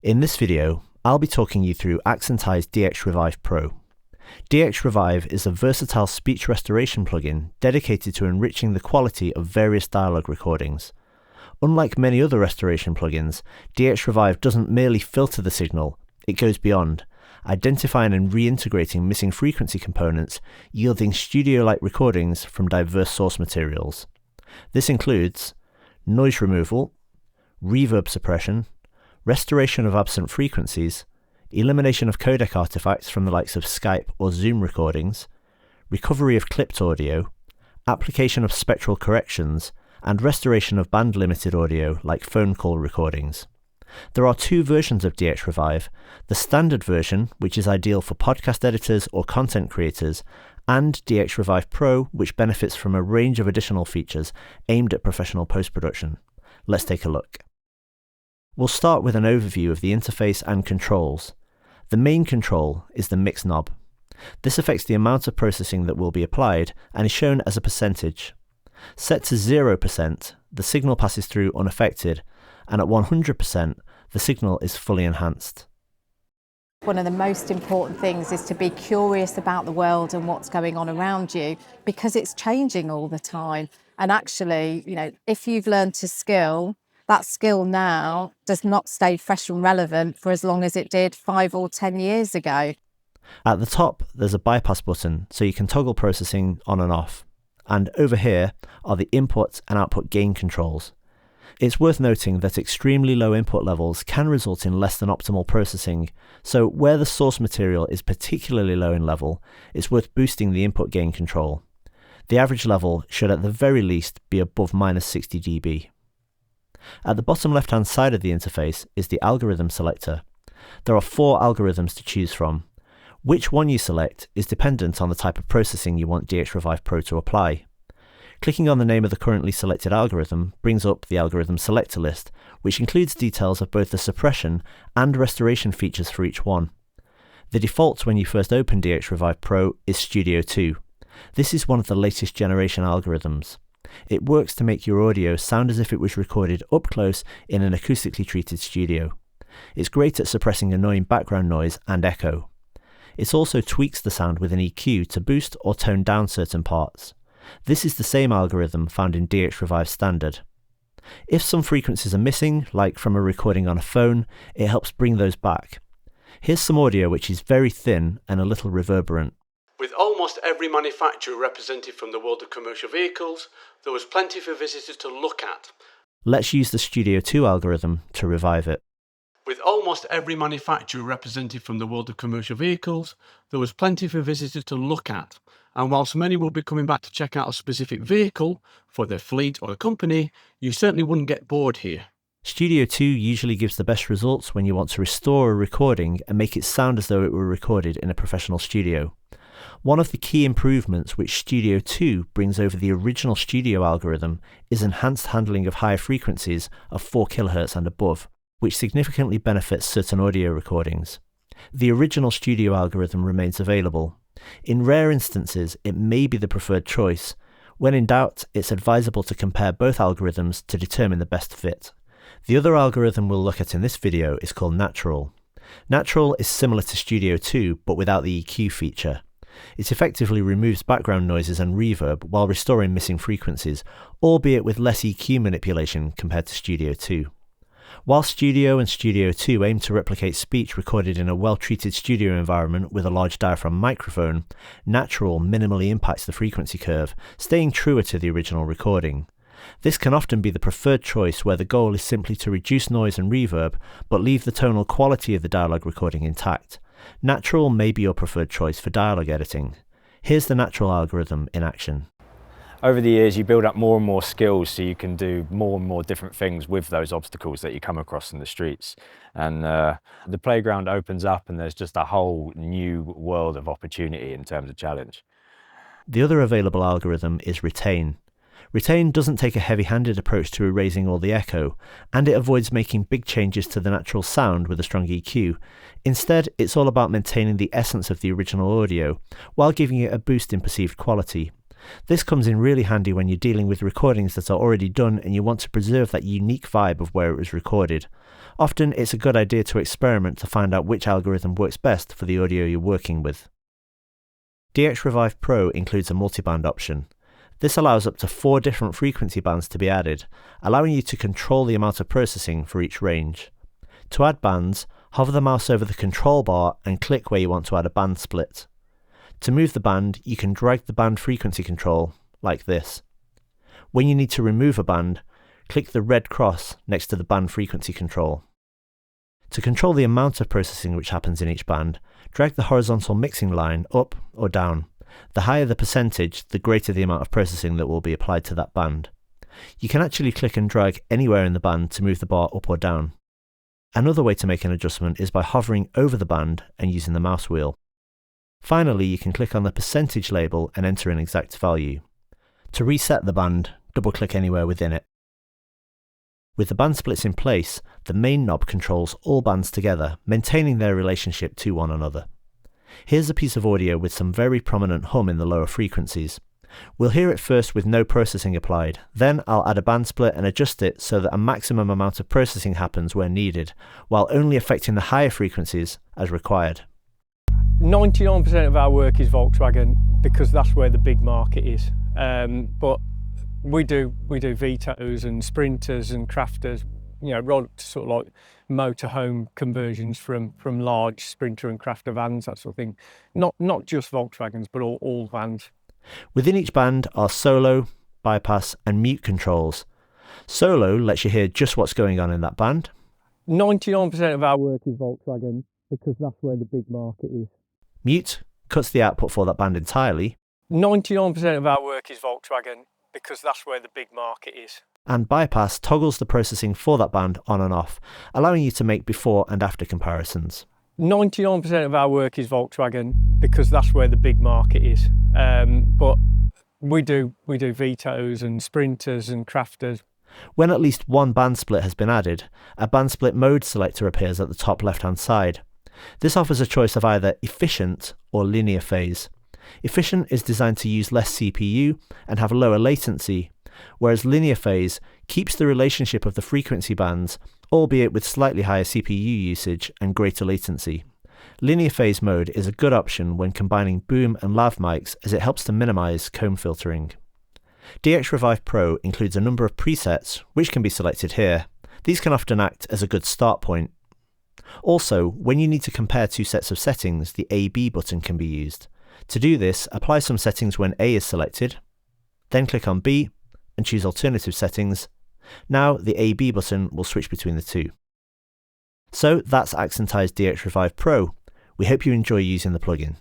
In this video, I'll be talking you through Accentize dxRevive Pro. dxRevive is a versatile speech restoration plugin dedicated to enriching the quality of various dialogue recordings. Unlike many other restoration plugins, dxRevive doesn't merely filter the signal, it goes beyond, identifying and reintegrating missing frequency components, yielding studio-like recordings from diverse source materials. This includes noise removal, reverb suppression, restoration of absent frequencies, elimination of codec artifacts from the likes of Skype or Zoom recordings, recovery of clipped audio, application of spectral corrections, and restoration of band-limited audio like phone call recordings. There are two versions of dxRevive, the standard version, which is ideal for podcast editors or content creators, and dxRevive Pro, which benefits from a range of additional features aimed at professional post-production. Let's take a look. We'll start with an overview of the interface and controls. The main control is the mix knob. This affects the amount of processing that will be applied and is shown as a percentage. Set to 0%, the signal passes through unaffected, and at 100%, the signal is fully enhanced. One of the most important things is to be curious about the world and what's going on around you, because it's changing all the time. And actually, if you've learned a skill, that skill now does not stay fresh and relevant for as long as it did 5 or 10 years ago. At the top, there's a bypass button, so you can toggle processing on and off. And over here are the input and output gain controls. It's worth noting that extremely low input levels can result in less than optimal processing, so where the source material is particularly low in level, it's worth boosting the input gain control. The average level should at the very least be above -60 dB. At the bottom left-hand side of the interface is the algorithm selector. There are 4 algorithms to choose from. Which one you select is dependent on the type of processing you want dxRevive Pro to apply. Clicking on the name of the currently selected algorithm brings up the algorithm selector list, which includes details of both the suppression and restoration features for each one. The default when you first open dxRevive Pro is Studio 2. This is one of the latest generation algorithms. It works to make your audio sound as if it was recorded up close in an acoustically treated studio. It's great at suppressing annoying background noise and echo. It also tweaks the sound with an EQ to boost or tone down certain parts. This is the same algorithm found in dxRevive Standard. If some frequencies are missing, like from a recording on a phone, it helps bring those back. Here's some audio which is very thin and a little reverberant. With almost every manufacturer represented from the world of commercial vehicles, there was plenty for visitors to look at. Let's use the Studio 2 algorithm to revive it. With almost every manufacturer represented from the world of commercial vehicles, there was plenty for visitors to look at. And whilst many will be coming back to check out a specific vehicle for their fleet or a company, you certainly wouldn't get bored here. Studio 2 usually gives the best results when you want to restore a recording and make it sound as though it were recorded in a professional studio. One of the key improvements which Studio 2 brings over the original studio algorithm is enhanced handling of higher frequencies of 4 kHz and above, which significantly benefits certain audio recordings. The original studio algorithm remains available. In rare instances, it may be the preferred choice. When in doubt, it's advisable to compare both algorithms to determine the best fit. The other algorithm we'll look at in this video is called Natural. Natural is similar to Studio 2, but without the EQ feature. It effectively removes background noises and reverb while restoring missing frequencies, albeit with less EQ manipulation compared to Studio 2. While Studio and Studio 2 aim to replicate speech recorded in a well-treated studio environment with a large diaphragm microphone, Natural minimally impacts the frequency curve, staying truer to the original recording. This can often be the preferred choice where the goal is simply to reduce noise and reverb, but leave the tonal quality of the dialogue recording intact. Natural may be your preferred choice for dialogue editing. Here's the Natural algorithm in action. Over the years, you build up more and more skills so you can do more and more different things with those obstacles that you come across in the streets. And the playground opens up and there's just a whole new world of opportunity in terms of challenge. The other available algorithm is Retain. Retain doesn't take a heavy-handed approach to erasing all the echo, and it avoids making big changes to the natural sound with a strong EQ. Instead, it's all about maintaining the essence of the original audio, while giving it a boost in perceived quality. This comes in really handy when you're dealing with recordings that are already done and you want to preserve that unique vibe of where it was recorded. Often it's a good idea to experiment to find out which algorithm works best for the audio you're working with. dxRevive Pro includes a multiband option. This allows up to 4 different frequency bands to be added, allowing you to control the amount of processing for each range. To add bands, hover the mouse over the control bar and click where you want to add a band split. To move the band, you can drag the band frequency control, like this. When you need to remove a band, click the red cross next to the band frequency control. To control the amount of processing which happens in each band, drag the horizontal mixing line up or down. The higher the percentage, the greater the amount of processing that will be applied to that band. You can actually click and drag anywhere in the band to move the bar up or down. Another way to make an adjustment is by hovering over the band and using the mouse wheel. Finally, you can click on the percentage label and enter an exact value. To reset the band, double-click anywhere within it. With the band splits in place, the main knob controls all bands together, maintaining their relationship to one another. Here's a piece of audio with some very prominent hum in the lower frequencies. We'll hear it first with no processing applied, then I'll add a band split and adjust it so that a maximum amount of processing happens where needed, while only affecting the higher frequencies as required. 99% of our work is Volkswagen because that's where the big market is. But we do Vitos and Sprinters and Crafters, right to sort of like motorhome conversions from large Sprinter and Crafter vans, that sort of thing. Not just Volkswagens, but all vans. Within each band are solo, bypass and mute controls. Solo lets you hear just what's going on in that band. 99% of our work is Volkswagen because that's where the big market is. Mute cuts the output for that band entirely. 99% of our work is Volkswagen because that's where the big market is. And bypass toggles the processing for that band on and off, allowing you to make before and after comparisons. 99% of our work is Volkswagen because that's where the big market is. But we do Vitos and Sprinters and Crafters. When at least one band split has been added, a band split mode selector appears at the top left-hand side. This offers a choice of either efficient or linear phase. Efficient is designed to use less CPU and have lower latency, whereas linear phase keeps the relationship of the frequency bands, albeit with slightly higher CPU usage and greater latency. Linear phase mode is a good option when combining boom and lav mics as it helps to minimize comb filtering. dxRevive Pro includes a number of presets, which can be selected here. These can often act as a good start point. Also, when you need to compare 2 sets of settings, the A/B button can be used. To do this, apply some settings when A is selected, then click on B and choose alternative settings. Now the A/B button will switch between the two. So that's Accentize dxRevive Pro. We hope you enjoy using the plugin.